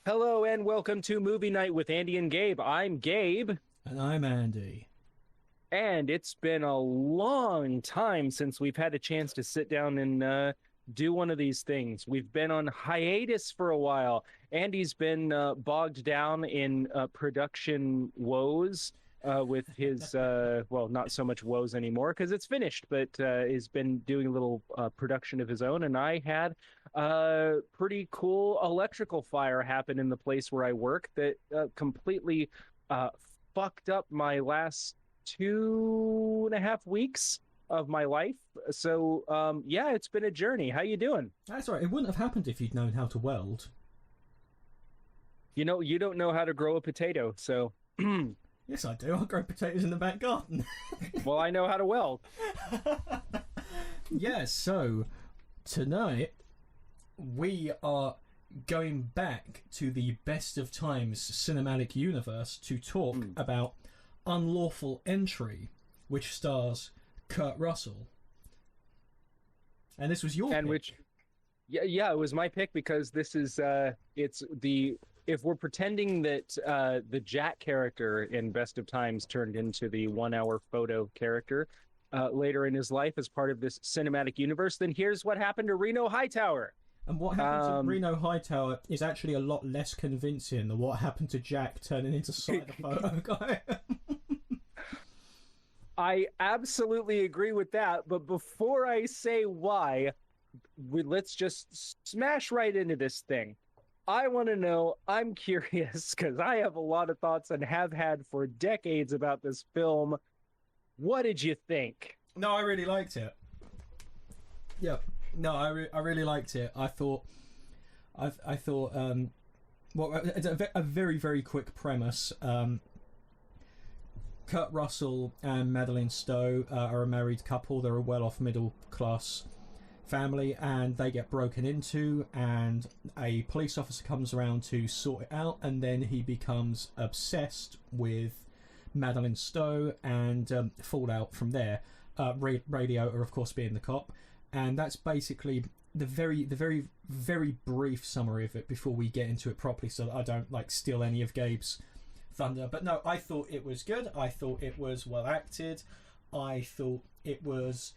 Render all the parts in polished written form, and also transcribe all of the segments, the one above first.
Hello and welcome to Movie Night with Andy and Gabe. I'm Gabe, And I'm Andy. and it's been a long time since we've had a chance to sit down and do one of these things. We've been on hiatus for a while. Andy's been bogged down in production woes with his, well, not so much woes anymore because it's finished, but he's been doing a little production of his own. And I had pretty cool electrical fire happen in the place where I work that completely uh, fucked up my last 2.5 weeks of my life. So yeah, it's been a journey. How you doing? That's right. It wouldn't have happened if you'd known how to weld. You know, you don't know how to grow a potato, so Yes, I do. I grow potatoes in the back garden. well, I know how to weld. Yeah, so tonight we are going back to the best of times cinematic universe to talk about Unlawful Entry, which stars Kurt Russell. And this was your And pick. which yeah, it was my pick because this is it's the if we're pretending that the Jack character in Best of Times turned into the 1 hour photo character later in his life as part of this cinematic universe, then here's what happened to Reno Hightower. And what happened to Reno Hightower is actually a lot less convincing than what happened to Jack turning into Sight the Photo Guy. I absolutely agree with that, but before I say why, let's just smash right into this thing. I want to know, I'm curious, because I have a lot of thoughts and have had for decades about this film. What did you think? No, I really liked it. Yeah, no, I really liked it. I thought, well, it's a very very quick premise. Kurt Russell and Madeline Stowe are a married couple. They're a well-off middle-class family, and they get broken into, and a police officer comes around to sort it out, and then he becomes obsessed with Madeline Stowe and fallout from there. Radiator, of course, being the cop, and that's basically the very brief summary of it before we get into it properly, so that I don't steal any of Gabe's thunder. But no, I thought it was good. I thought it was well acted. I thought it was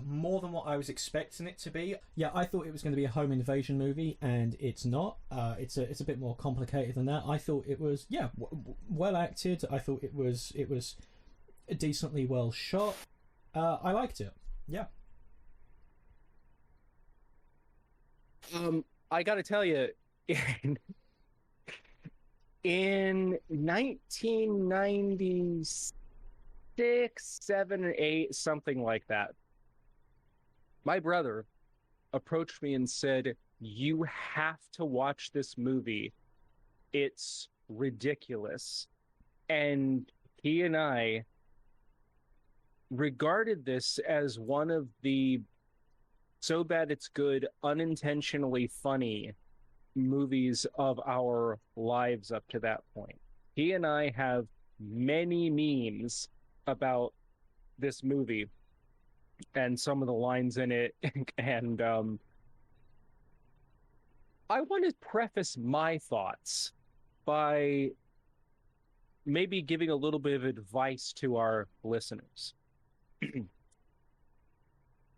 more than what I was expecting it to be. Yeah, I thought it was going to be a home invasion movie, and it's not. It's a bit more complicated than that. I thought it was well acted. I thought it was decently well shot. I liked it. Yeah. I got to tell you, in 1996, 7, and 8, something like that, my brother approached me and said, "You have to watch this movie. It's ridiculous." And he and I regarded this as one of the so bad it's good, unintentionally funny movies of our lives up to that point. He and I have many memes about this movie and some of the lines in it. And I want to preface my thoughts by maybe giving a little bit of advice to our listeners.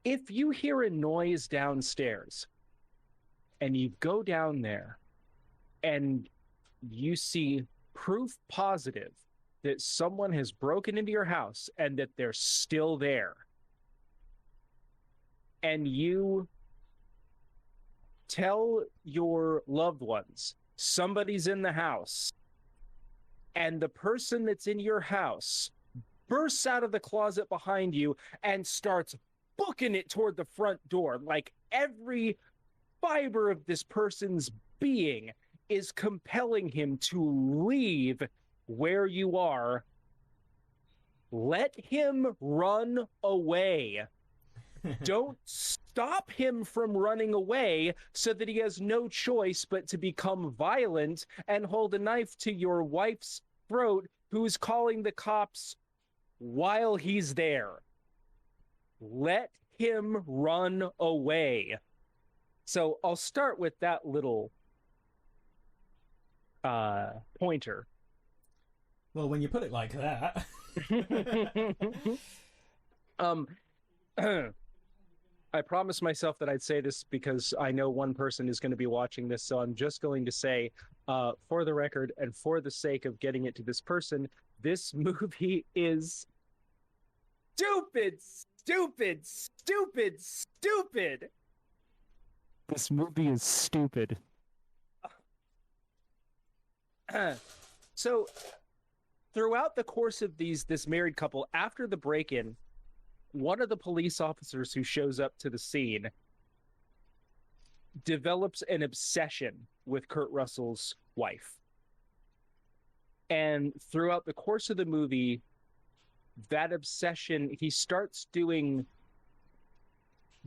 If you hear a noise downstairs and you go down there and you see proof positive that someone has broken into your house and that they're still there, and you tell your loved ones somebody's in the house, and the person that's in your house bursts out of the closet behind you and starts booking it toward the front door, like every fiber of this person's being is compelling him to leave where you are, let him run away. Don't stop him from running away so that he has no choice but to become violent and hold a knife to your wife's throat, who's calling the cops while he's there. Let him run away. So I'll start with that little pointer. Well, when you put it like that. um, I promised myself that I'd say this because I know one person is going to be watching this, so I'm just going to say, for the record and for the sake of getting it to this person, this movie is stupid, stupid, stupid, stupid. This movie is stupid. So, throughout the course of this married couple, after the break-in, one of the police officers who shows up to the scene develops an obsession with Kurt Russell's wife. And throughout the course of the movie, that obsession, he starts doing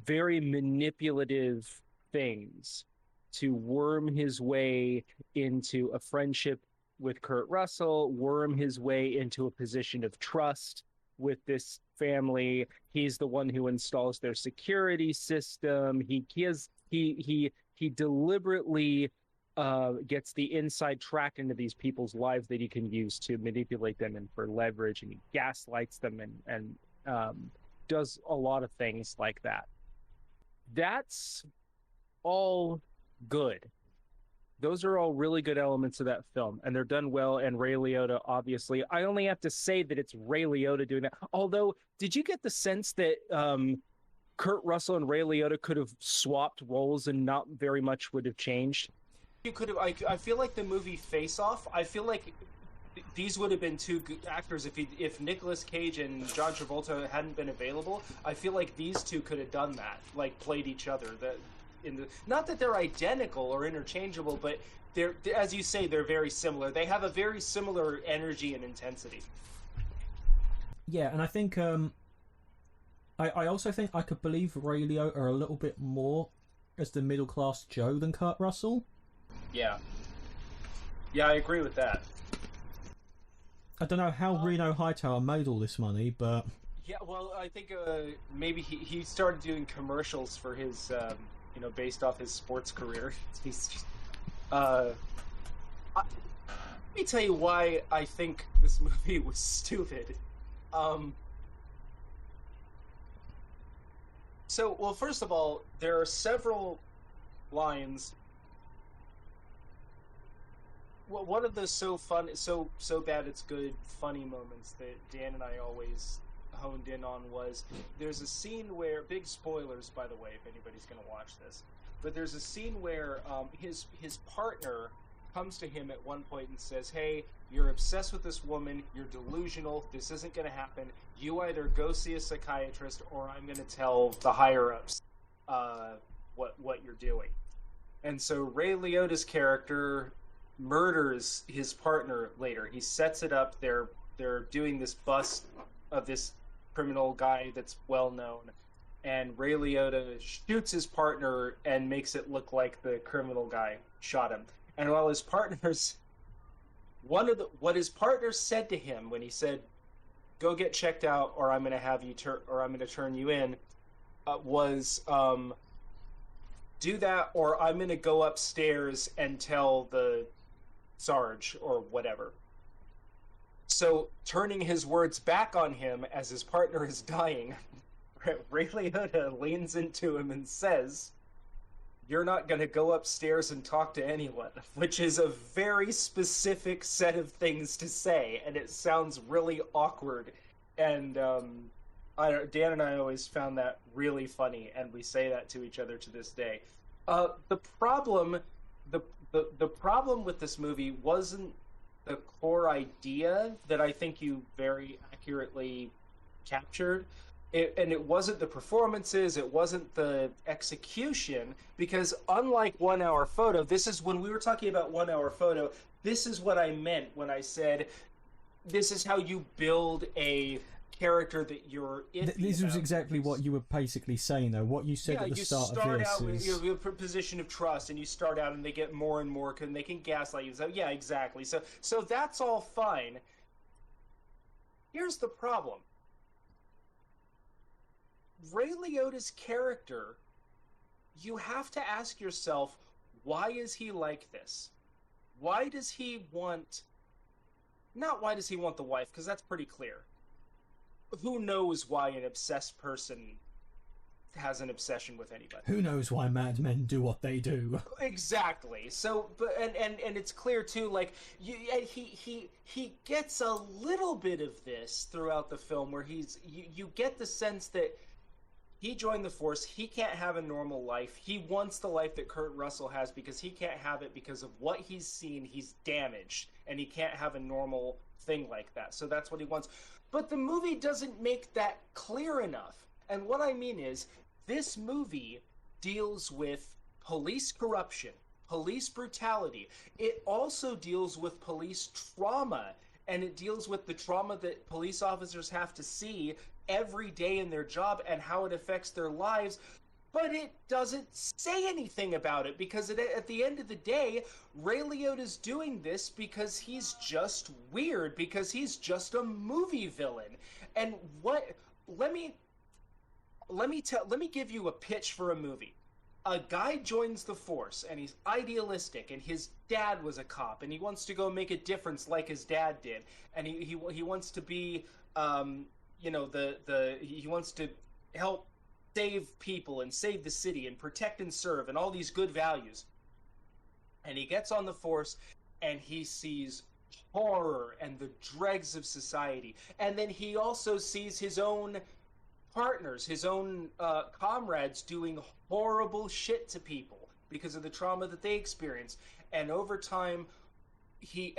very manipulative things to worm his way into a friendship with Kurt Russell, worm his way into a position of trust with this family. He's the one who installs their security system. He deliberately gets the inside track into these people's lives that he can use to manipulate them and for leverage, and he gaslights them and does a lot of things like that. That's all good. Those are all really good elements of that film, and they're done well. And Ray Liotta, obviously, I only have to say that it's Ray Liotta doing that. Although, did you get the sense that Kurt Russell and Ray Liotta could have swapped roles and not very much would have changed? You could have. I feel like the movie Face Off, I feel like these would have been two good actors if Nicolas Cage and John Travolta hadn't been available. I feel like these two could have done that, like played each other. Not that they're identical or interchangeable, but they're, as you say, they're very similar. They have a very similar energy and intensity. Yeah, and I think I also think I could believe Ray Liotta a little bit more as the middle class Joe than Kurt Russell. Yeah, I agree with that. I don't know how Reno Hightower made all this money, but yeah, well, I think maybe he started doing commercials for his. Based off his sports career. Let me tell you why I think this movie was stupid. Well, first of all, there are several lines. Well, one of the so bad it's good, funny moments that Dan and I always honed in on was there's a scene where, big spoilers by the way if anybody's going to watch this, but there's a scene where his partner comes to him at one point and says, "Hey, you're obsessed with this woman, you're delusional, this isn't going to happen, you either go see a psychiatrist or I'm going to tell the higher-ups what you're doing." And so Ray Liotta's character murders his partner later. He sets it up. They're doing this bust of this criminal guy that's well known, and Ray Liotta shoots his partner and makes it look like the criminal guy shot him. And while his partners, what his partner said to him when he said, "Go get checked out, or I'm going to have you or I'm going to turn you in," was, "Do that, or I'm going to go upstairs and tell the Sarge or whatever." So, turning his words back on him as his partner is dying, Ray Liotta leans into him and says, "You're not going to go upstairs and talk to anyone," which is a very specific set of things to say, and it sounds really awkward. And Dan and I always found that really funny, and we say that to each other to this day. The problem with this movie wasn't the core idea that I think you very accurately captured. It wasn't the performances, it wasn't the execution, because unlike 1 Hour Photo, this is when we were talking about 1 Hour Photo, this is what I meant when I said this is how you build a character that you're this was exactly what you were basically saying, though. What you said at the start of this out with you have a position of trust, and you start out and they get more and more, and they can gaslight you. So yeah, exactly. So that's all fine. Here's the problem. Ray Liotta's character, you have to ask yourself, why is he like this? why does he want, not why does he want the wife, because that's pretty clear. Who knows why an obsessed person has an obsession with anybody? Who knows why madmen do what they do? Exactly. So, but and it's clear too. Like he gets a little bit of this throughout the film, where you get the sense that he joined the force. He can't have a normal life. He wants the life that Kurt Russell has because he can't have it because of what he's seen. He's damaged, and he can't have a normal thing like that. So that's what he wants. But the movie doesn't make that clear enough. And what I mean is, this movie deals with police corruption, police brutality. It also deals with police trauma, and it deals with the trauma that police officers have to see every day in their job and how it affects their lives. But it doesn't say anything about it, because at the end of the day, Ray Liotta's doing this because he's just weird, because he's just a movie villain. And let me give you a pitch for a movie. A guy joins the force, and he's idealistic, and his dad was a cop, and he wants to go make a difference like his dad did, and he wants to be he wants to help save people and save the city and protect and serve and all these good values. And he gets on the force, and he sees horror and the dregs of society, and then he also sees his own partners, his own comrades doing horrible shit to people because of the trauma that they experience. And over time, he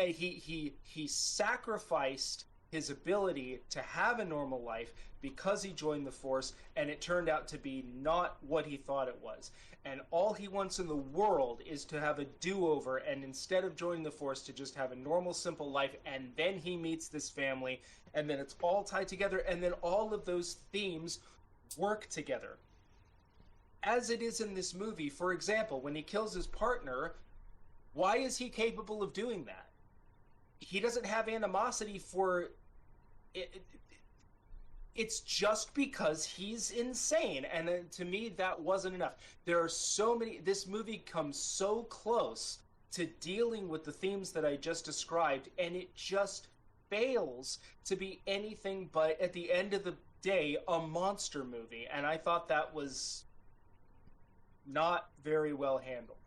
sacrificed his ability to have a normal life because he joined the force, and it turned out to be not what he thought it was. And all he wants in the world is to have a do-over, and instead of joining the force, to just have a normal, simple life. And then he meets this family, and then it's all tied together, and then all of those themes work together. As it is in this movie, for example, when he kills his partner, why is he capable of doing that? He doesn't have animosity for it. It's just because he's insane. And to me, that wasn't enough. There are so many. This movie comes so close to dealing with the themes that I just described, and it just fails to be anything but, at the end of the day, a monster movie. And I thought that was not very well handled.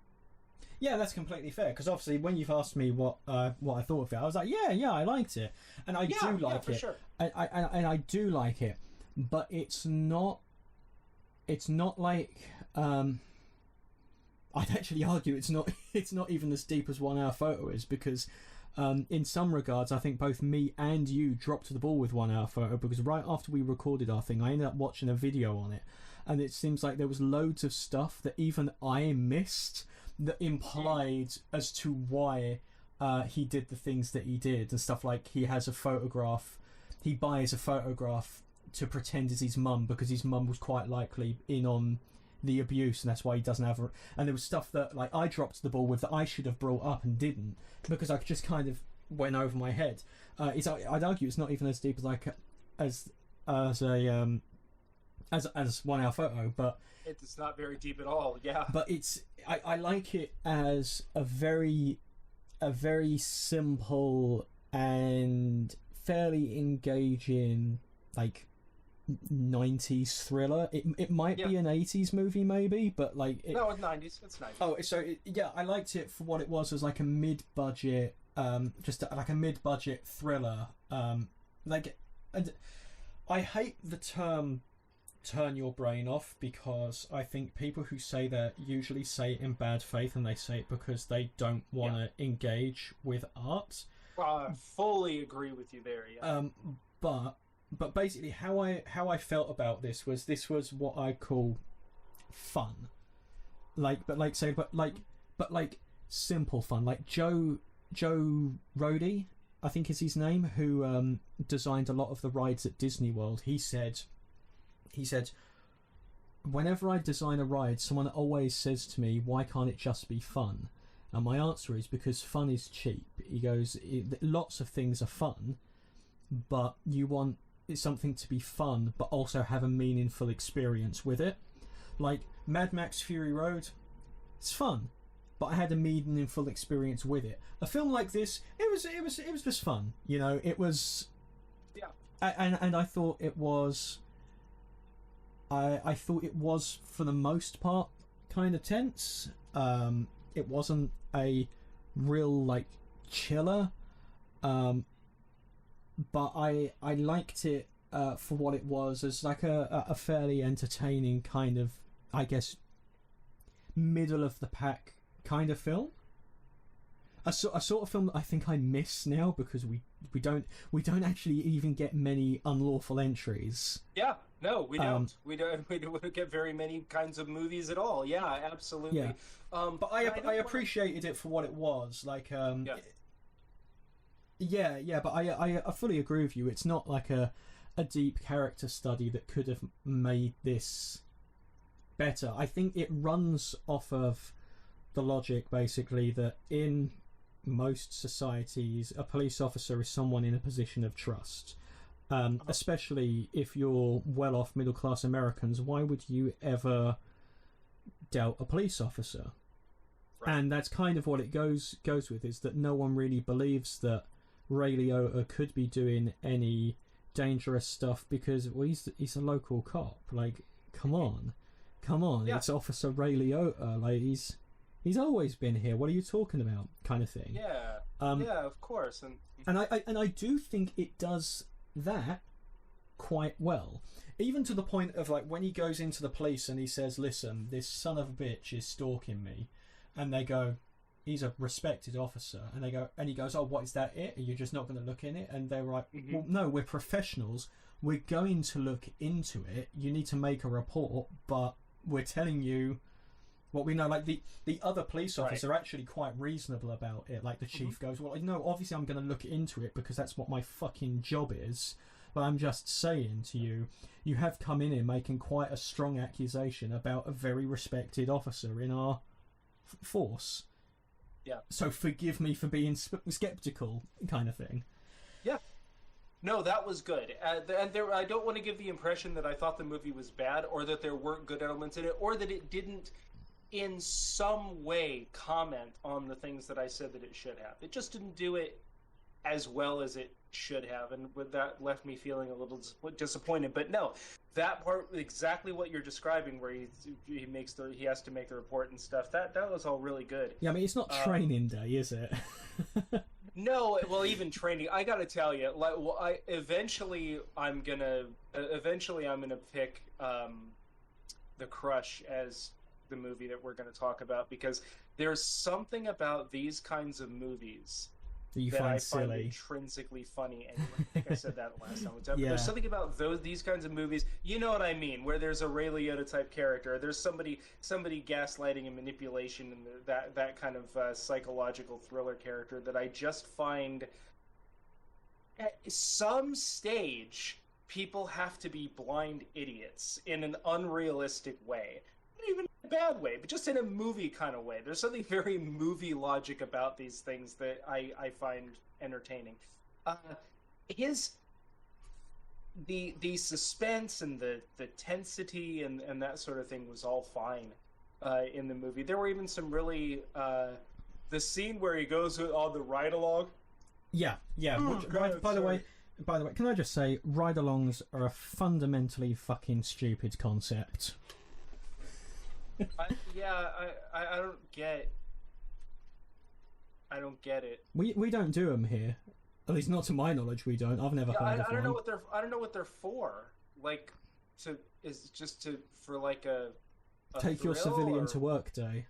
Yeah, that's completely fair, because obviously when you've asked me what I thought of it, I was like, yeah, I liked it, and I do like it. Sure. I do like it, but it's not like I'd actually argue it's not even as deep as 1 Hour Photo is, because in some regards I think both me and you dropped the ball with 1 Hour Photo, because right after we recorded our thing, I ended up watching a video on it, and it seems like there was loads of stuff that even I missed that implied as to why he did the things that he did, and stuff like he buys a photograph to pretend as his mum, because his mum was quite likely in on the abuse, and that's why he doesn't have her. And there was stuff that like I dropped the ball with that I should have brought up and didn't, because I just kind of went over my head. I'd argue it's not even as deep as 1 Hour Photo, but it's not very deep at all. Yeah, but I like it as a very simple and fairly engaging, like, 90s thriller. It might be an 80s movie maybe, but like no, it's 90s. It's 90s. Oh, so I liked it for what it was, as like a mid-budget mid-budget thriller. And I hate the term turn your brain off, because I think people who say that usually say it in bad faith, and they say it because they don't want to engage with art. I fully agree with you there. Yeah. But basically, how I felt about this was what I call fun, like simple fun. Like Joe Rohde, I think is his name, who designed a lot of the rides at Disney World. He said, whenever I design a ride, someone always says to me, why can't it just be fun? And my answer is, because fun is cheap. He goes, lots of things are fun, but you want something to be fun but also have a meaningful experience with it. Like Mad Max Fury Road, it's fun, but I had a meaningful experience with it. A film like this, it was just fun. You know, it was. Yeah. And I thought it was. I thought it was for the most part kind of tense. It wasn't a real like chiller, but I liked it for what it was, as like a fairly entertaining kind of, I guess, middle of the pack kind of film. A sort of film that I think I miss now, because we don't actually even get many unlawful entries. Yeah, no, we don't. We don't get very many kinds of movies at all. Yeah, absolutely. Yeah. But I appreciated it for what it was. Like, yeah. But I fully agree with you. It's not like a deep character study that could have made this better. I think it runs off of the logic, basically, that in most societies, a police officer is someone in a position of trust. Especially if you're well-off middle-class Americans, why would you ever doubt a police officer? Right. And that's kind of what it goes with, is that no one really believes that Ray Liotta could be doing any dangerous stuff, because, well, he's a local cop. Like, come on, yeah. It's Officer Ray Liotta. Like, he's always been here. What are you talking about? Kind of thing. Yeah. Yeah, of course. And I do think it does that quite well, even to the point of, like, when he goes into the police and he says, "Listen, this son of a bitch is stalking me," and they go, "He's a respected officer," and he goes, "Oh, what, is that it? Are you just not going to look in it?" And they're like, "Well, no, we're professionals. We're going to look into it. You need to make a report, but we're telling you what we know." Like, the other police officer actually quite reasonable about it. Like, the chief goes, "Well, no, obviously I'm going to look into it because that's what my fucking job is. But I'm just saying to you, you have come in here making quite a strong accusation about a very respected officer in our force. Yeah. So forgive me for being skeptical," kind of thing. Yeah. No, that was good. And I don't want to give the impression that I thought the movie was bad, or that there weren't good elements in it, or that it didn't in some way comment on the things that I said that it should have. It just didn't do it as well as it should have, and that left me feeling a little disappointed. But no, that part, exactly what you're describing, where he has to make the report and stuff, that was all really good. Yeah, I mean, it's not training day, is it? No, well, even training, I gotta tell you, like, well, eventually I'm gonna pick The Crush as the movie that we're going to talk about, because there's something about these kinds of movies that I find intrinsically funny. And I think I said that last time. But there's something about these kinds of movies, you know what I mean, where there's a Ray Liotta type character, there's somebody gaslighting and manipulation, and that kind of psychological thriller character that I just find, at some stage, people have to be blind idiots in an unrealistic way. Not even in a bad way, but just in a movie kind of way. There's something very movie logic about these things that I find entertaining. The suspense and the tensity and that sort of thing was all fine in the movie. There were even some really the scene where he goes on the ride along. Yeah. By the way, can I just say, ride-alongs are a fundamentally fucking stupid concept. I don't get it. We don't do them here. At least not to my knowledge, we don't. I've never heard of I don't know what they're for. Like, for like a take your civilian to work day.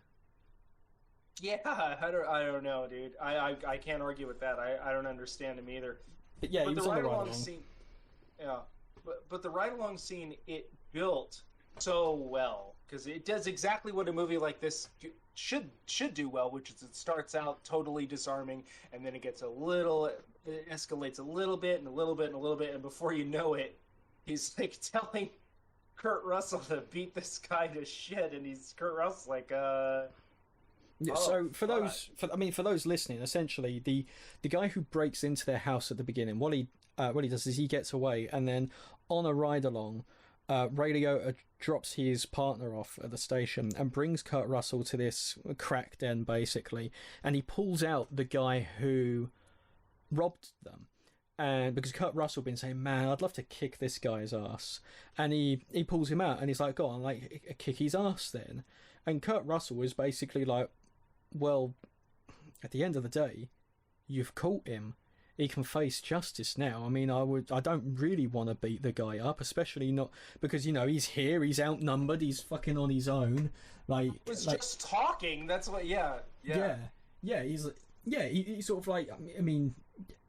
Yeah, I don't know, dude. I can't argue with that. I don't understand him either. But yeah, but the ride-along scene. Yeah, but the ride-along scene, it built so well, because it does exactly what a movie like this should do well, which is it starts out totally disarming, and then it escalates a little bit and a little bit and a little bit, and before you know it, he's like telling Kurt Russell to beat this guy to shit, and Kurt Russell's like, Yeah, so for those listening, essentially the guy who breaks into their house at the beginning, what he does is he gets away, and then on a ride along, Ray Liotta drops his partner off at the station and brings Kurt Russell to this crack den, basically, and he pulls out the guy who robbed them. And because Kurt Russell been saying, man, I'd love to kick this guy's ass. And he pulls him out and he's like, go on, like, kick his ass then. And Kurt Russell was basically like, well, at the end of the day, you've caught him. He can face justice now. I mean, I don't really want to beat the guy up, especially not because, you know, he's here, he's outnumbered, he's fucking on his own. Like, he was just talking. That's what. Yeah. He's sort of like. I mean,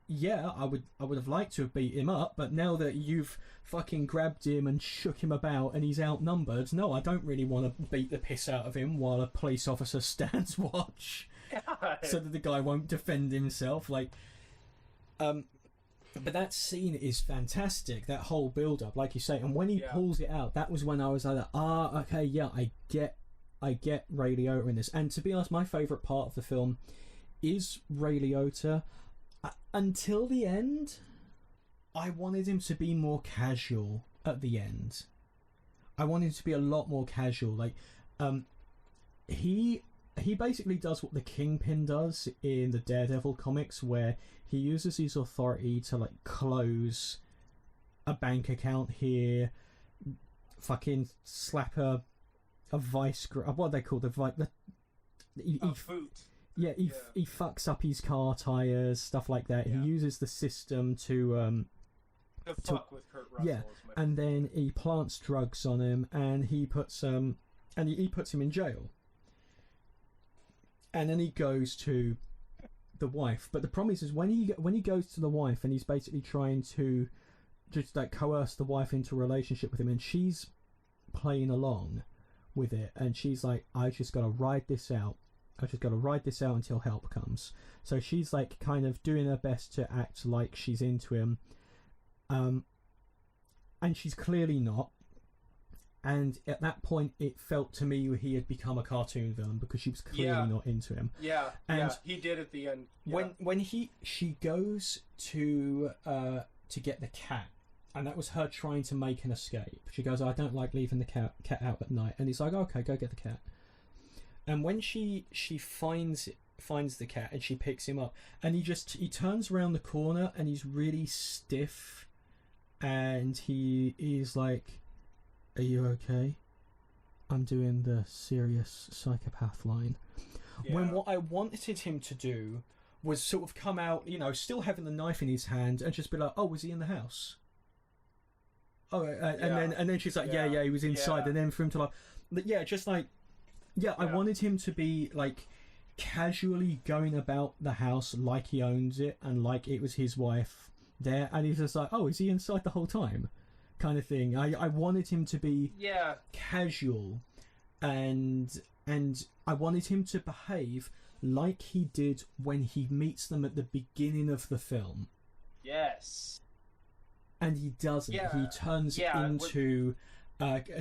yeah, I would have liked to have beat him up, but now that you've fucking grabbed him and shook him about and he's outnumbered, no, I don't really want to beat the piss out of him while a police officer stands watch, so that the guy won't defend himself. Like. But that scene is fantastic, that whole build-up, like you say, and when he pulls it out, that was when I was like, okay, yeah, I get Ray Liotta in this. And to be honest, my favourite part of the film is Ray Liotta. Until the end, I wanted him to be more casual at the end. I wanted him to be a lot more casual. Like, he basically does what the Kingpin does in the Daredevil comics, where he uses his authority to, like, close a bank account here, fucking slap a vice grip. What are they called? Boot. Yeah, he fucks up his car tires, stuff like that. Yeah. He uses the system to fuck with Kurt Russell. Yeah, and then he plants drugs on him, and he puts him in jail. And then he goes to the wife. But the problem is when he goes to the wife and he's basically trying to just like coerce the wife into a relationship with him, and she's playing along with it, and she's like, I just got to ride this out until help comes. So she's like kind of doing her best to act like she's into him, and she's clearly not. And at that point, it felt to me he had become a cartoon villain because she was clearly not into him. Yeah, and he did at the end. Yeah. When she goes to get the cat, and that was her trying to make an escape. She goes, I don't like leaving the cat out at night, and he's like, okay, go get the cat. And when she finds the cat and she picks him up, and he turns around the corner and he's really stiff, and he is like, are you okay? I'm doing the serious psychopath line. Yeah. When what I wanted him to do was sort of come out, you know, still having the knife in his hand, and just be like, oh, was he in the house? Oh, and then she's like, yeah, he was inside. And then for him to I wanted him to be like casually going about the house like he owns it and like it was his wife there, and he's just like, oh, is he inside the whole time? Kind of thing. I wanted him to be casual, and I wanted him to behave like he did when he meets them at the beginning of the film. Yes. And he doesn't. Yeah. He turns into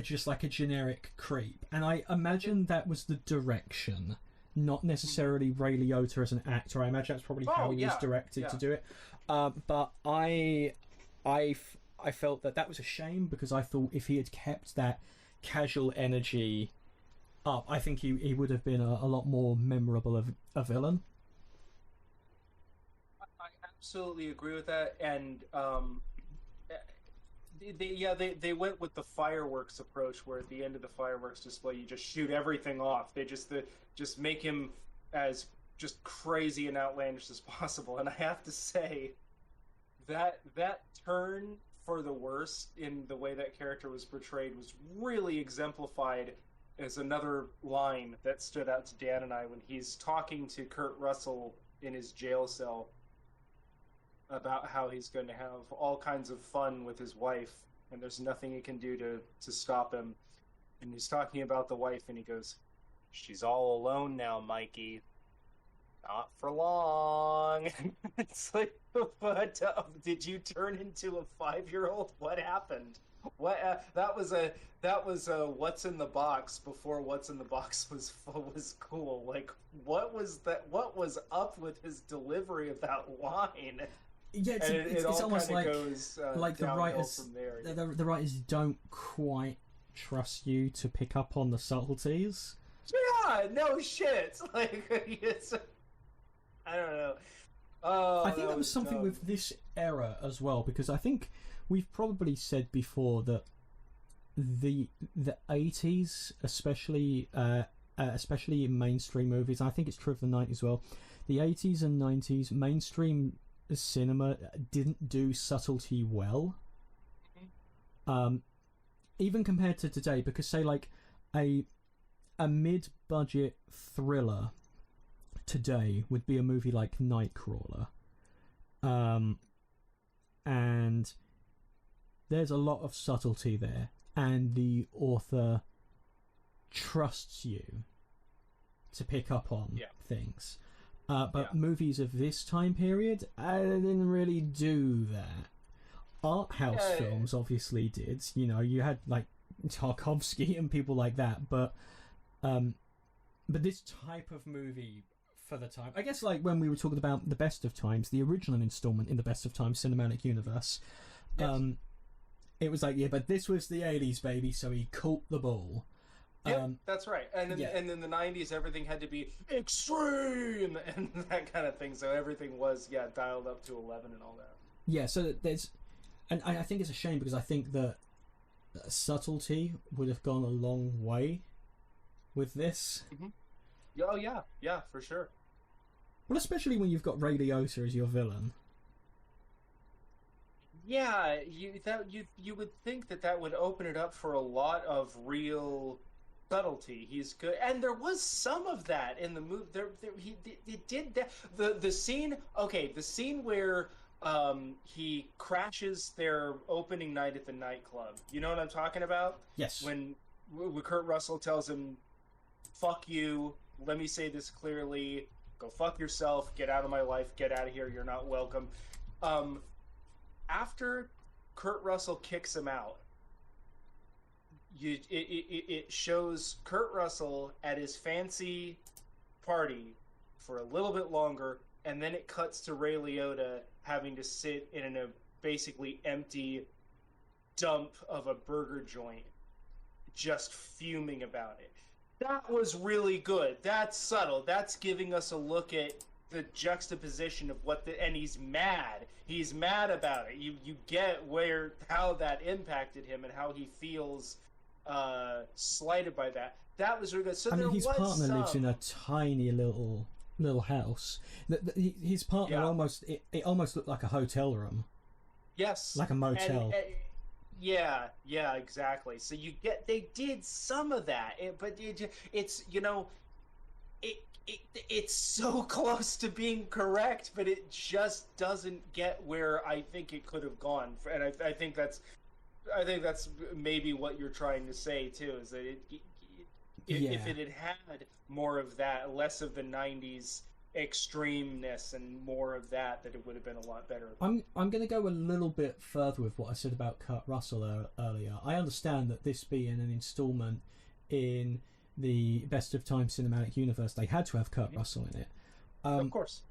just like a generic creep. And I imagine that was the direction, not necessarily Ray Liotta as an actor. I imagine that's probably how he was directed to do it. But I felt that was a shame, because I thought if he had kept that casual energy up, I think he would have been a lot more memorable of a villain. I absolutely agree with that, and they went with the fireworks approach, where at the end of the fireworks display you just shoot everything off. They just make him as just crazy and outlandish as possible, and I have to say that turn for the worse in the way that character was portrayed was really exemplified as another line that stood out to Dan and I when he's talking to Kurt Russell in his jail cell about how he's going to have all kinds of fun with his wife and there's nothing he can do to stop him. And he's talking about the wife and he goes, she's all alone now, Mikey. Not for long. It's like, what? Did you turn into a 5-year-old? What happened? What? That was What's in the Box before What's in the Box was cool. Like, what was that? What was up with his delivery of that line? Yeah, and it it's all almost kind like of goes like the downhill writers from there. the writers don't quite trust you to pick up on the subtleties. Yeah, no shit. Like, it's, I don't know. Oh, I think that was something dumb. with this era as well, because I think we've probably said before that the 80s, especially in mainstream movies, and I think it's true of the 90s as well. The 80s and 90s mainstream cinema didn't do subtlety well, even compared to today. Because say like a mid-budget thriller today would be a movie like Nightcrawler, and there's a lot of subtlety there, and the author trusts you to pick up on things. But movies of this time period, didn't really do that. Art house films obviously did. You know, you had like Tarkovsky and people like that, but this type of movie for the time, I guess, like when we were talking about the Best of Times, the original installment in the Best of Times cinematic universe, it was like, yeah, but this was the 80s, baby, so he caught the ball. Yeah, that's right. And in the 90s, everything had to be extreme and that kind of thing. So everything was, dialed up to 11 and all that. Yeah, so there's... And I think it's a shame, because I think that subtlety would have gone a long way with this. Mm-hmm. Oh, yeah, for sure. Well, especially when you've got Ray Liotta as your villain. Yeah, you would think that would open it up for a lot of real subtlety. He's good, and there was some of that in the movie. He did that. The scene. Okay, the scene where he crashes their opening night at the nightclub. You know what I'm talking about? Yes. When Kurt Russell tells him, "Fuck you. Let me say this clearly. Go fuck yourself. Get out of my life. Get out of here. You're not welcome." After Kurt Russell kicks him out, it shows Kurt Russell at his fancy party for a little bit longer, and then it cuts to Ray Liotta having to sit in a basically empty dump of a burger joint, just fuming about it. That was really good. That's subtle. That's giving us a look at the juxtaposition of and he's mad. He's mad about it. You get how that impacted him and how he feels slighted by that. That was really good. So his partner lives in a tiny little house. His partner almost looked like a hotel room. Yes, like a motel. Yeah, exactly. So they did some of that, but it's it's so close to being correct, but it just doesn't get where I think it could have gone. And I think that's maybe what you're trying to say too, is that if it had had more of that, less of the 90s extremeness and more of that it would have been a lot better. I'm going to go a little bit further with what I said about Kurt Russell earlier. I understand that this being an installment in the Best of Time cinematic universe, they had to have Kurt Russell in it. Of course.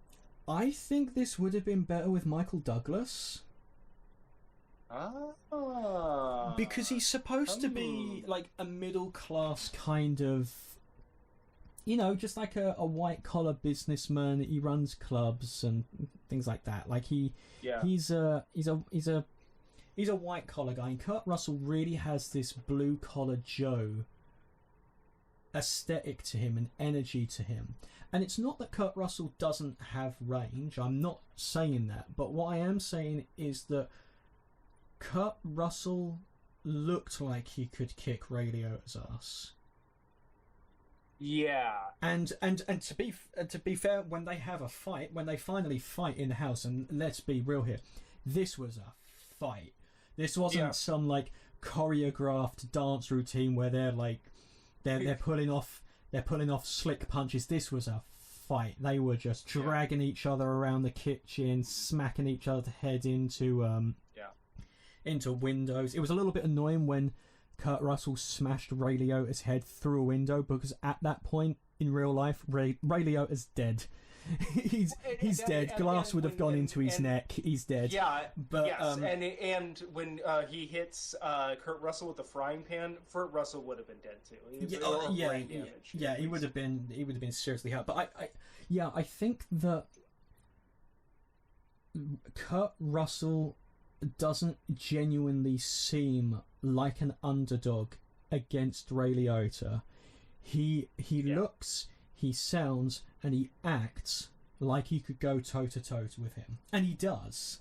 I think this would have been better with Michael Douglas. Because he's supposed to be like a middle class kind of, just like a white collar businessman. He runs clubs and things like that. Like he's a white collar guy. And Kurt Russell really has this blue collar Joe aesthetic to him and energy to him. And it's not that Kurt Russell doesn't have range. I'm not saying that. But what I am saying is that Kurt Russell looked like he could kick Ray Liotta's ass. Yeah. And to be fair, when they have a fight, when they finally fight in the house, and let's be real here, this was a fight. This wasn't some like choreographed dance routine where they're like they're pulling off slick punches. This was a fight. They were just dragging each other around the kitchen, smacking each other's head into windows. It was a little bit annoying when Kurt Russell smashed Ray Liotta's head through a window, because at that point in real life, Ray Liotta's dead. he's dead. Glass would have gone into his neck. He's dead. Yeah, but yes, and when he hits Kurt Russell with the frying pan, Kurt Russell would have been dead too. He would have been seriously hurt. But I think that Kurt Russell doesn't genuinely seem like an underdog against Ray Liotta. He looks, he sounds, and he acts like he could go toe-to-toe with him. And he does.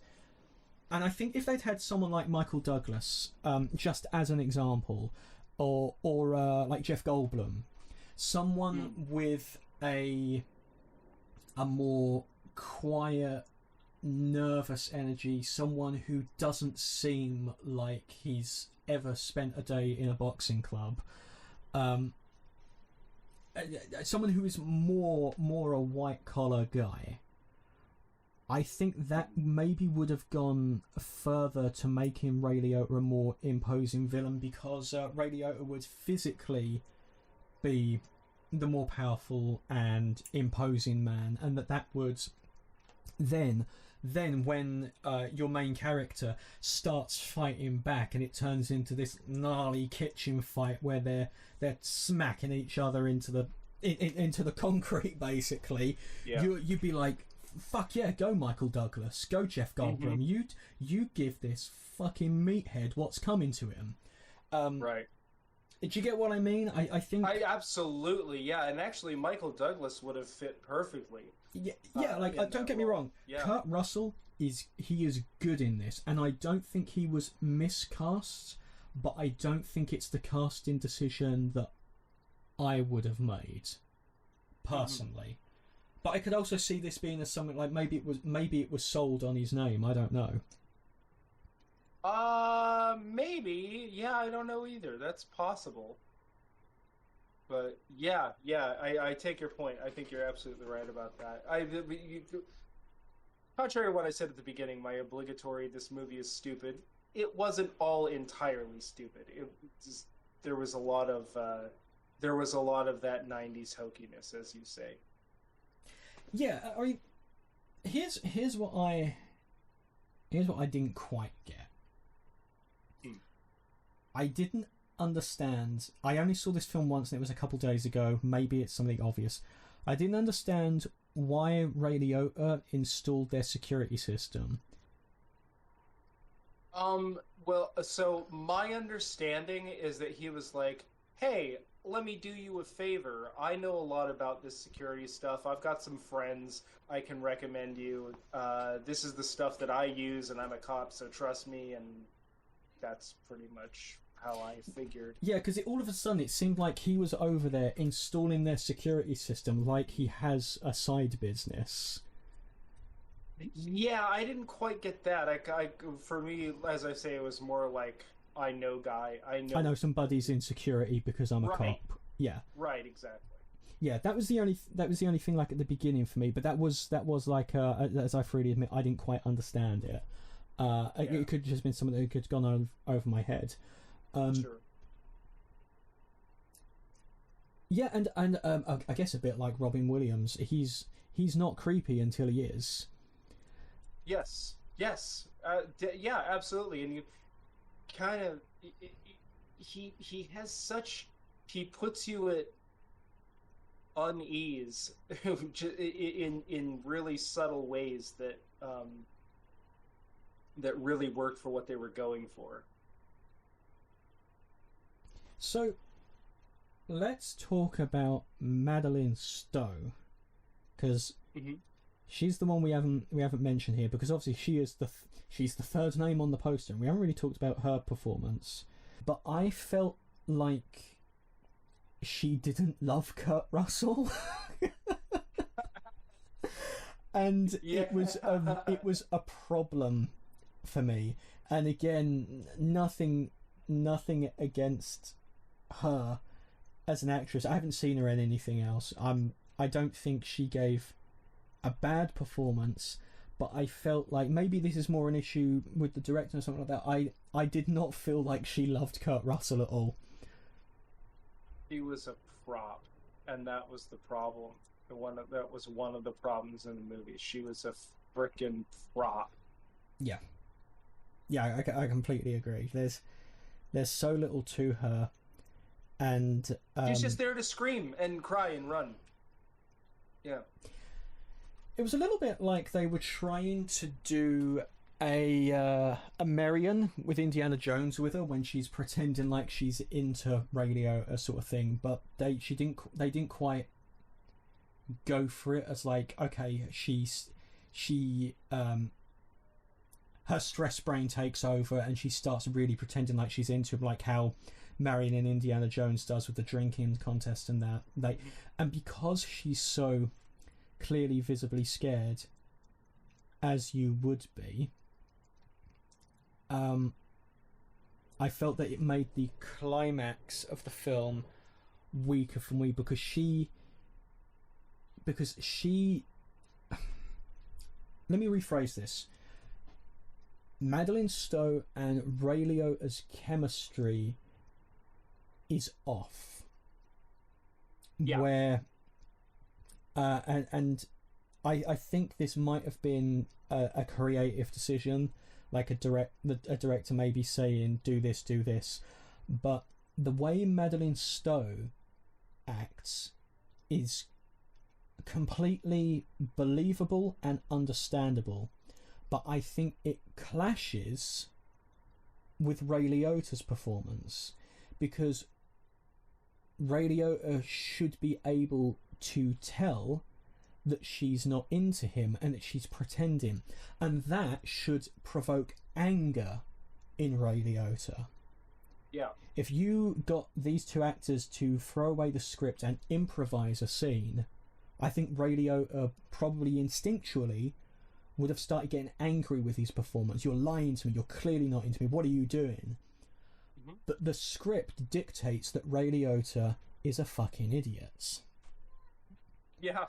And I think if they'd had someone like Michael Douglas, just as an example, or like Jeff Goldblum, someone with a more quiet, nervous energy, someone who doesn't seem like he's ever spent a day in a boxing club, someone who is more a white collar guy, I think that maybe would have gone further to make him Ray Liotta a more imposing villain, because Ray Liotta would physically be the more powerful and imposing man, and that would then when your main character starts fighting back and it turns into this gnarly kitchen fight where they're smacking each other into the concrete, basically, you'd be like, fuck yeah, go Michael Douglas, go Jeff Goldblum, you give this fucking meathead what's coming to him. Right. Did you get what I mean? I think I absolutely, yeah, and actually Michael Douglas would have fit perfectly. Don't get me wrong. Yeah. Kurt Russell is good in this, and I don't think he was miscast, but I don't think it's the casting decision that I would have made personally. But I could also see this being as something like maybe it was sold on his name. I don't know. Maybe. Yeah, I don't know either. That's possible. But yeah, I take your point. I think you're absolutely right about that. Contrary to what I said at the beginning, my obligatory "this movie is stupid." It wasn't all entirely stupid. There was a lot of that '90s hokiness, as you say. Yeah, I mean, here's what I didn't quite get. I didn't understand. I only saw this film once, and it was a couple days ago. Maybe it's something obvious. I didn't understand why Ray Liotta installed their security system. Well, so my understanding is that he was like, "Hey, let me do you a favor. I know a lot about this security stuff. I've got some friends I can recommend you. This is the stuff that I use, and I'm a cop, so trust me." And that's pretty much how I figured. Yeah, because all of a sudden it seemed like he was over there installing their security system like he has a side business. Yeah, I didn't quite get that. For me, as I say, it was more like, I know some buddies in security because I'm a cop. Yeah. Right, exactly. Yeah, that was the only thing like at the beginning for me, but that was like as I freely admit, I didn't quite understand it. It could have just been something that could have gone over my head. Sure. Yeah, and I guess a bit like Robin Williams, he's not creepy until he is. Yes. Yeah, absolutely. And you kind of he puts you at unease in really subtle ways that really worked for what they were going for. So, let's talk about Madeleine Stowe, because she's the one we haven't mentioned here, because obviously she's the third name on the poster, and we haven't really talked about her performance. But I felt like she didn't love Kurt Russell, and it was a problem for me. And again, nothing against her as an actress. I haven't seen her in anything else. I don't think she gave a bad performance, but I felt like maybe this is more an issue with the director or something like that. I did not feel like she loved Kurt Russell at all. He was a prop, and that was the problem. That was one of the problems in the movie. She was a freaking prop. Yeah. Yeah, I completely agree. There's so little to her, and she's just there to scream and cry and run. Yeah. It was a little bit like they were trying to do a Marion with Indiana Jones with her when she's pretending like she's into Ray Liotta sort of thing, but they didn't quite go for it as like, okay, her stress brain takes over and she starts really pretending like she's into him, like how Marion in Indiana Jones does with the drinking contest and that. And because she's so clearly visibly scared, as you would be, I felt that it made the climax of the film weaker for me because she let me rephrase this. Madeleine Stowe and Ray Liotta's chemistry is off. Yeah. Where and I think this might have been a creative decision, like a director maybe saying do this, but the way Madeleine Stowe acts is completely believable and understandable, but I think it clashes with Ray Liotta's performance because Ray Liotta should be able to tell that she's not into him and that she's pretending, and that should provoke anger in Ray Liotta. Yeah. If you got these two actors to throw away the script and improvise a scene, I think Ray Liotta probably instinctually would have started getting angry with his performance. You're lying to me, you're clearly not into me, what are you doing? Mm-hmm. But the script dictates that Ray Liotta is a fucking idiot. Yeah.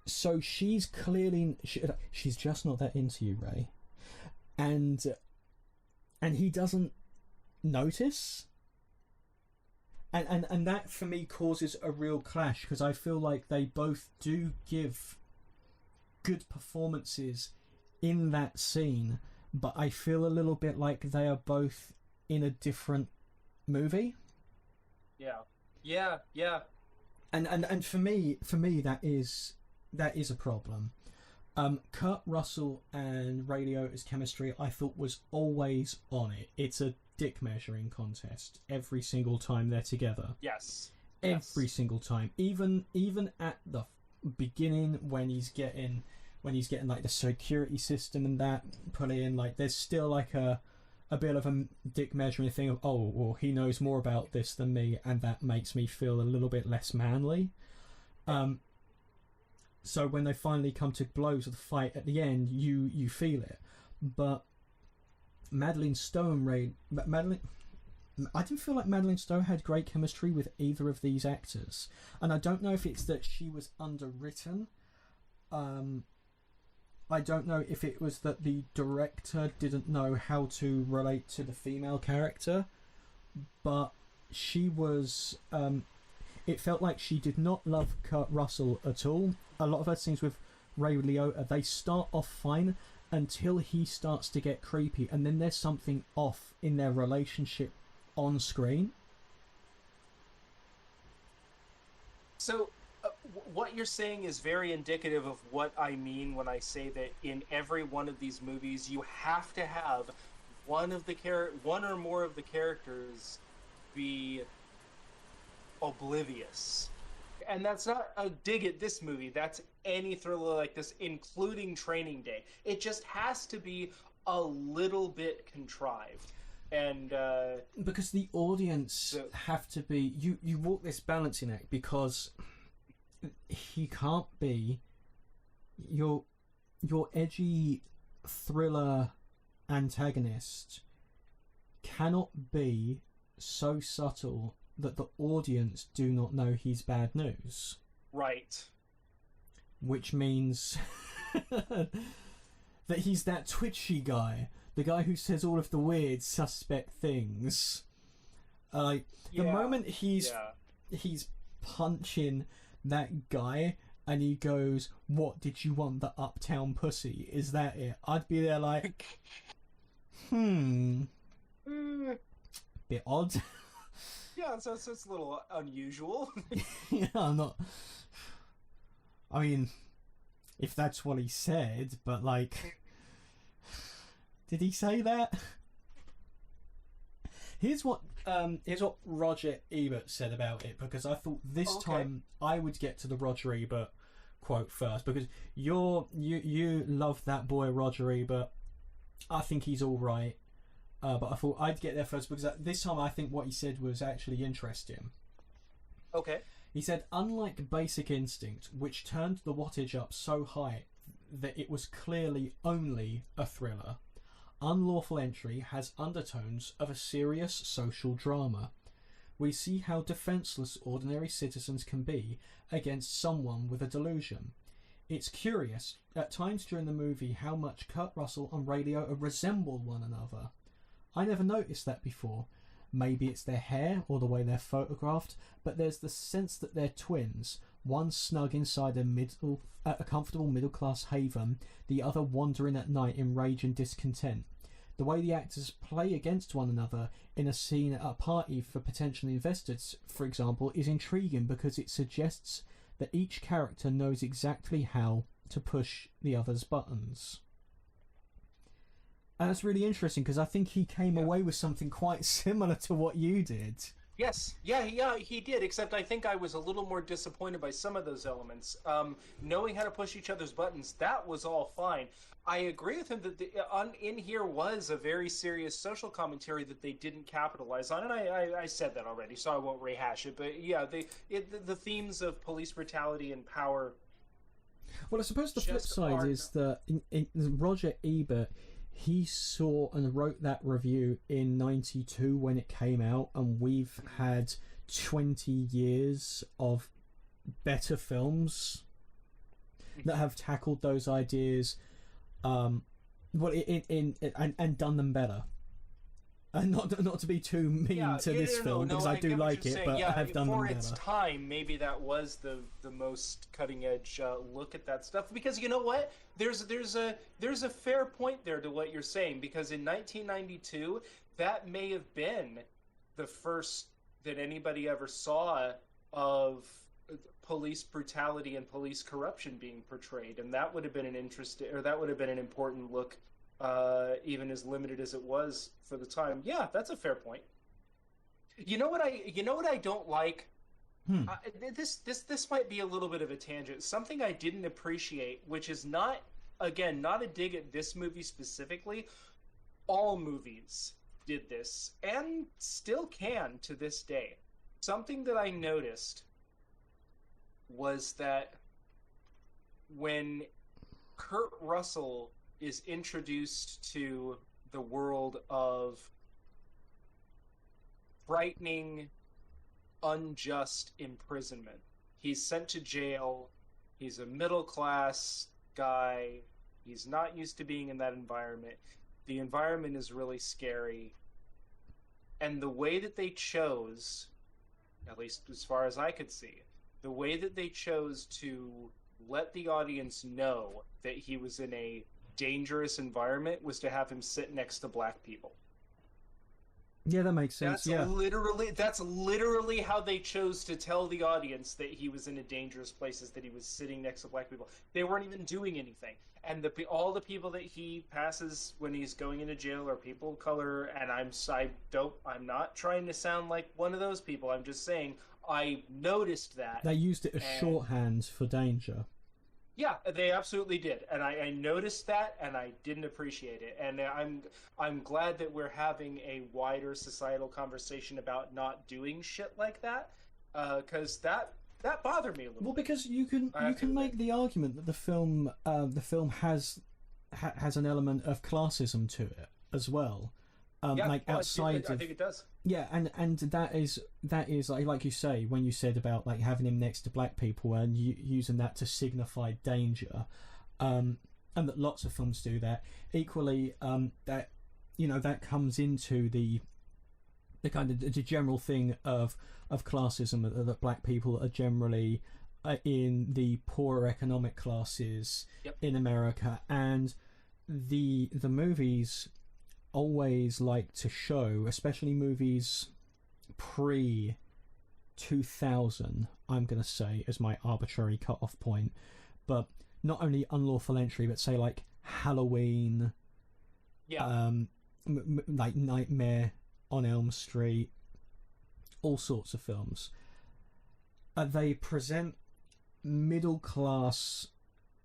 So she's clearly... she's just not that into you, Ray. And he doesn't notice. And that, for me, causes a real clash, because I feel like they both do give good performances in that scene, but I feel a little bit like they are both in a different movie. Yeah. And for me that is a problem. Kurt Russell and Ray Liotta's chemistry I thought was always on it. It's a dick measuring contest every single time they're together. Yes. Every single time. Even at the beginning when he's getting like the security system and that put in, like there's still like a bit of a dick measuring thing of, oh, well, he knows more about this than me, and that makes me feel a little bit less manly. So when they finally come to blows of the fight at the end, you feel it. But Madeleine Stowe and I didn't feel like Madeleine Stowe had great chemistry with either of these actors. And I don't know if it's that she was underwritten. I don't know if it was that the director didn't know how to relate to the female character, but she was... it felt like she did not love Kurt Russell at all. A lot of her scenes with Ray Liotta, they start off fine until he starts to get creepy, and then there's something off in their relationship on screen. So what you're saying is very indicative of what I mean when I say that in every one of these movies you have to have one or more of the characters be oblivious. And that's not a dig at this movie, that's any thriller like this, including Training Day. It just has to be a little bit contrived. And because the audience have to be... You walk this balancing act, because he can't be your edgy thriller antagonist cannot be so subtle that the audience do not know he's bad news. Right. Which means that he's that twitchy guy, the guy who says all of the weird, suspect things. The moment he's punching that guy, and he goes, "What did you want, the uptown pussy? Is that it?" I'd be there like, bit odd. Yeah, so it's a little unusual. Yeah, I'm not. I mean, if that's what he said, but like, did he say that? Here's what Roger Ebert said about it, because I thought this time I would get to the Roger Ebert quote first, because you love that boy Roger Ebert. I think he's all right, but I thought I'd get there first because this time I think what he said was actually interesting. Okay. He said, unlike Basic Instinct, which turned the wattage up so high that it was clearly only a thriller, Unlawful Entry has undertones of a serious social drama. We see how defenceless ordinary citizens can be against someone with a delusion. It's curious, at times during the movie, how much Kurt Russell and Ray Liotta resemble one another. I never noticed that before. Maybe it's their hair or the way they're photographed, but there's the sense that they're twins, one snug inside a comfortable middle-class haven, the other wandering at night in rage and discontent. The way the actors play against one another in a scene at a party for potential investors, for example, is intriguing because it suggests that each character knows exactly how to push the other's buttons. And that's really interesting because I think he came away with something quite similar to what you did. Yes, yeah, he did, except I think I was a little more disappointed by some of those elements. Knowing how to push each other's buttons, that was all fine. I agree with him that in here was a very serious social commentary that they didn't capitalize on, and I said that already, so I won't rehash it. But yeah, the themes of police brutality and power. Well, I suppose the flip side is that in Roger Ebert, he saw and wrote that review in '92 when it came out, and we've had 20 years of better films that have tackled those ideas, and done them better. And not to be too mean to this film, because I do like it, but I have done them better. For its time, maybe that was the most cutting edge look at that stuff. Because you know what, there's a fair point there to what you're saying. Because in 1992, that may have been the first that anybody ever saw of police brutality and police corruption being portrayed, and that would have been an important look. Even as limited as it was for the time. Yeah, that's a fair point. You know what I don't like? This might be a little bit of a tangent. Something I didn't appreciate, which is not a dig at this movie specifically. All movies did this, and still can to this day. Something that I noticed was that when Kurt Russell is introduced to the world of frightening, unjust imprisonment. He's sent to jail. He's a middle-class guy. He's not used to being in that environment. The environment is really scary. And the way that they chose, at least as far as I could see, the way that they chose to let the audience know that he was in a dangerous environment was to have him sit next to black people. Yeah, that makes sense. That's literally how they chose to tell the audience that he was in a dangerous place, is that he was sitting next to black people. They weren't even doing anything. And all the people that he passes when he's going into jail are people of color, and I'm not trying to sound like one of those people. I'm just saying I noticed that. They used it as shorthand for danger. Yeah, they absolutely did, and I noticed that, and I didn't appreciate it. And I'm glad that we're having a wider societal conversation about not doing shit like that, because that bothered me a little. Well, because you can make the argument that the film has an element of classism to it as well. Outside I think it does. Yeah, and that is like you say, when you said about like having him next to black people and using that to signify danger, and that lots of films do that. Equally, that comes into the kind of the general thing of classism, that black people are generally in the poorer economic classes Yep. in America, and the movies always like to show, especially movies pre 2000, I'm going to say as my arbitrary cut-off point, but not only Unlawful Entry, but say like Halloween, Yeah. like Nightmare on Elm Street, all sorts of films. They present middle class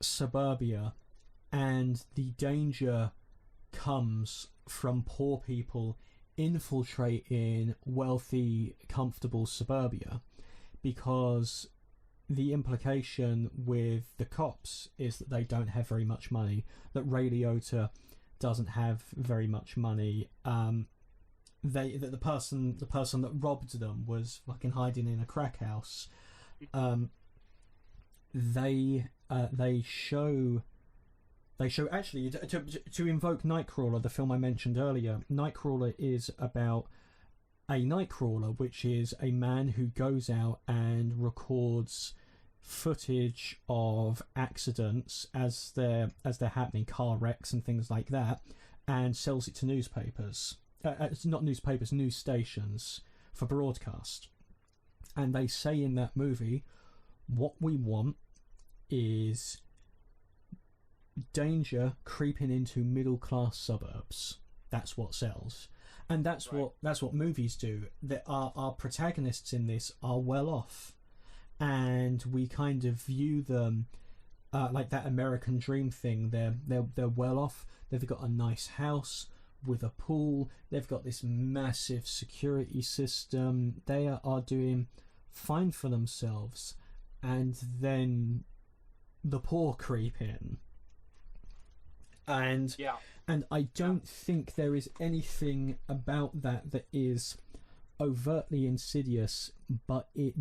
suburbia, and the danger comes from poor people infiltrating wealthy, comfortable suburbia, because the implication with the cops is that they don't have very much money, that Ray Liotta doesn't have very much money. That the person that robbed them was fucking hiding in a crack house. They show actually, to invoke Nightcrawler, the film I mentioned earlier. Nightcrawler is about a Nightcrawler, which is a man who goes out and records footage of accidents as they're happening, car wrecks and things like that, and sells it to newspapers. It's not newspapers, news stations for broadcast. And they say in that movie, what we want is danger creeping into middle class suburbs. That's what sells. And that's Right. what movies do. That our protagonists in this are well off, and we kind of view them like that American dream thing. They're well off. They've got a nice house with a pool. They've got this massive security system. They are doing fine for themselves, and then the poor creep in. And Yeah. and I don't think there is anything about that is overtly insidious, but it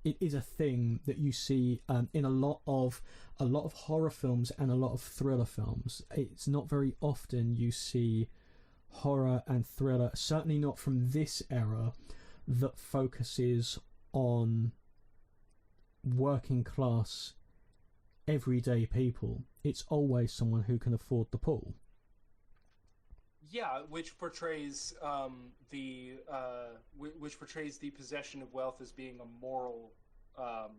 is a thing that you see in a lot of horror films and a lot of thriller films. It's not very often you see horror and thriller, certainly not from this era, that focuses on working class everyday people. It's always someone who can afford the pool. Yeah, which portrays which portrays the possession of wealth as being a moral a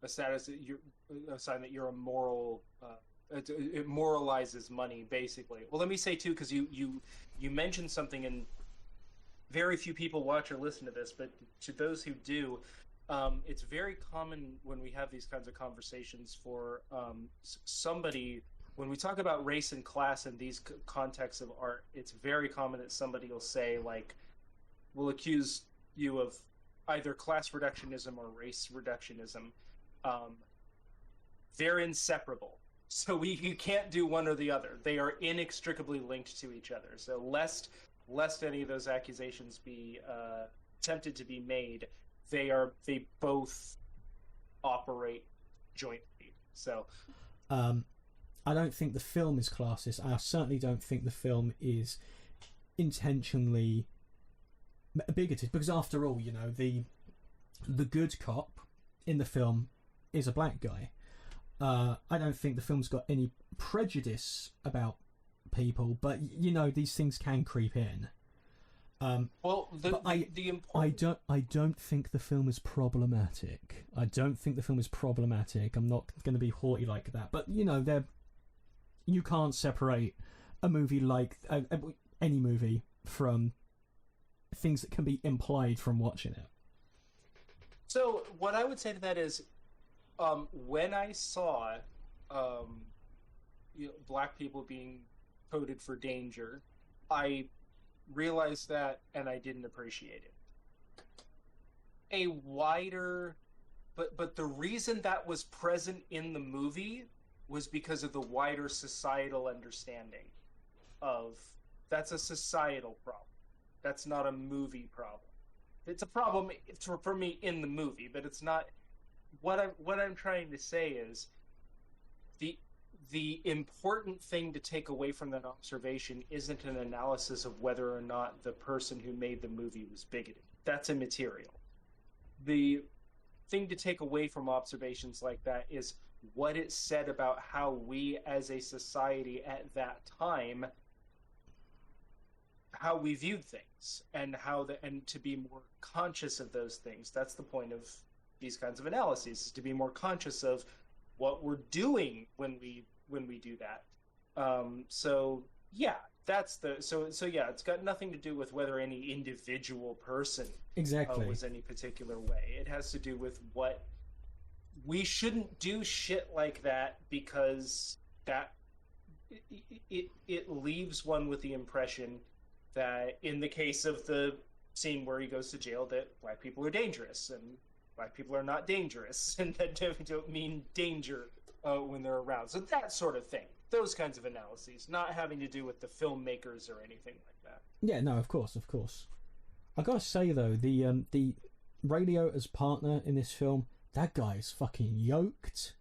status that you're a sign that you're a moral. It moralizes money, basically. Well, let me say too, because you mentioned something, and very few people watch or listen to this, but to those who do, it's very common when we have these kinds of conversations for somebody. When we talk about race and class in these contexts of art, it's very common that somebody will say, like, will accuse you of either class reductionism or race reductionism. They're inseparable. So you can't do one or the other. They are inextricably linked to each other. So lest any of those accusations be attempted to be made, they both operate jointly. So I don't think the film is classist. I certainly don't think the film is intentionally bigoted, because after all, you know, the good cop in the film is a black guy. I don't think the film's got any prejudice about people, but you know, these things can creep in. Well, the important... I don't think the film is problematic. I don't think the film is problematic. I'm not going to be haughty like that, but you know, you can't separate a movie like any movie from things that can be implied from watching it. So what I would say to that is, when I saw black people being coded for danger, I realized that, and I didn't appreciate it. A wider, but the reason that was present in the movie was because of the wider societal understanding of that's a societal problem. That's not a movie problem. It's a problem for me in the movie, but it's not. What I'm trying to say is the important thing to take away from that observation isn't an analysis of whether or not the person who made the movie was bigoted. That's immaterial. the thing to take away from observations like that is what it said about how we as a society at that time, how we viewed things, and and to be more conscious of those things. That's the point of these kinds of analyses, is to be more conscious of what we're doing when we do that. So yeah, yeah, it's got nothing to do with whether any individual person exactly was any particular way. It has to do with what we shouldn't do shit like that, because that it leaves one with the impression that, in the case of the scene where he goes to jail, that black people are dangerous and black people are not dangerous, and that don't mean danger when they're around. So that sort of thing. Those kinds of analyses, not having to do with the filmmakers or anything like that. Yeah, no, of course. I gotta say though, the Ray Liotta's partner in this film, that guy is fucking yoked.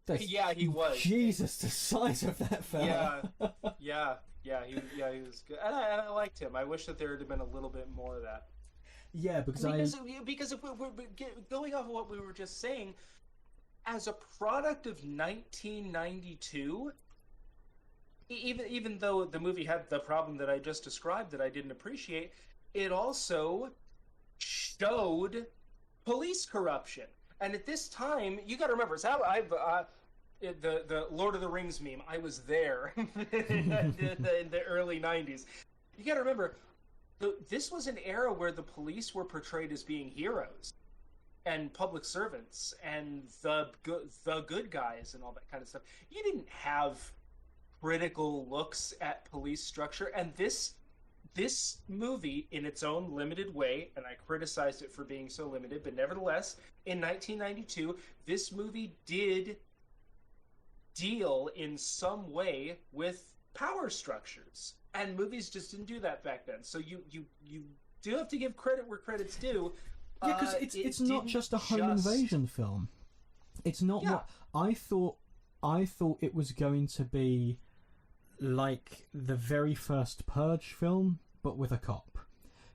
Yeah, he was. Jesus, the size of that fella. Yeah, he was good, and I liked him. I wish that there had been a little bit more of that. Yeah, because if we're going off of what we were just saying, as a product of 1992, even though the movie had the problem that I just described that I didn't appreciate, it also showed police corruption. And at this time, you got to remember, the Lord of the Rings meme, I was there in the early 90s. You got to remember, this was an era where the police were portrayed as being heroes and public servants and the good guys and all that kind of stuff. You didn't have critical looks at police structure, and this movie, in its own limited way, and I criticized it for being so limited, but nevertheless, in 1992, this movie did deal in some way with power structures, and movies just didn't do that back then. So you do have to give credit where credit's due. Yeah, because it's not just a home invasion film. It's not what I thought. I thought it was going to be like the very first Purge film, but with a cop.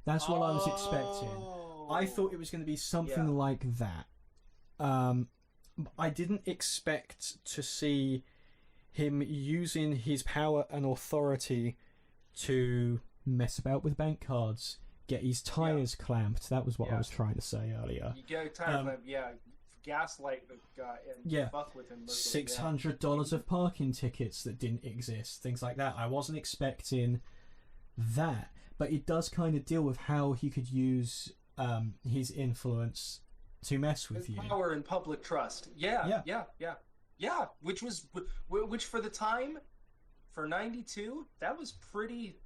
That's what I was expecting. I thought it was going to be something like that. I didn't expect to see him using his power and authority to mess about with bank cards, get his tires clamped. That was what I was trying to say earlier. You get a tire clamp, gaslight the guy and fuck with him. $600 of parking tickets that didn't exist, things like that. I wasn't expecting that, but it does kind of deal with how he could use his influence to mess with you. Power and public trust. Yeah. Which for the time, for 92, that was pretty.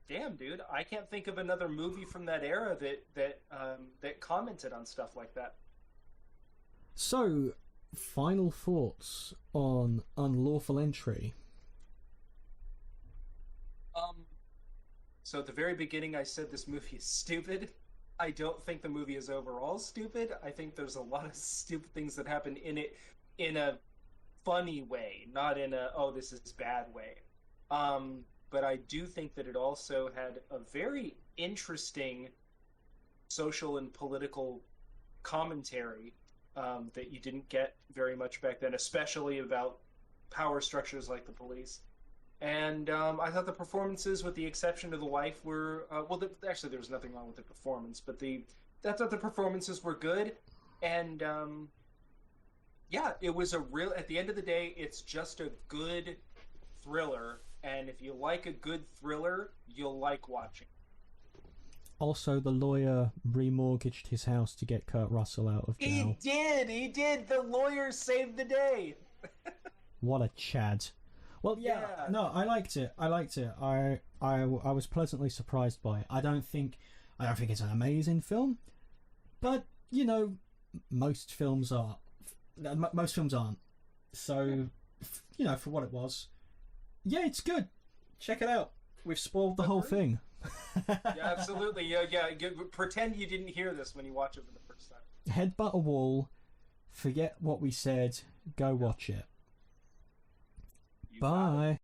Damn, dude! I can't think of another movie from that era that commented on stuff like that. So, final thoughts on Unlawful Entry. So at the very beginning, I said this movie is stupid. I don't think the movie is overall stupid. I think there's a lot of stupid things that happen in it in a funny way, not in a this is bad way. But I do think that it also had a very interesting social and political commentary that you didn't get very much back then, especially about power structures like the police. And I thought the performances, with the exception of the wife, were... actually, there was nothing wrong with the performance, but I thought the performances were good. And, it was a real... At the end of the day, it's just a good thriller. And if you like a good thriller, you'll like watching. Also, the lawyer remortgaged his house to get Kurt Russell out of jail. He did! The lawyer saved the day! What a chad. Well, no, I liked it. I was pleasantly surprised by it. I don't think it's an amazing film, but most films aren't. So, for what it was, it's good. Check it out. We've spoiled the whole thing. Yeah, absolutely. Yeah. Pretend you didn't hear this when you watch it for the first time. Headbutt a wall. Forget what we said. Go watch it. Bye.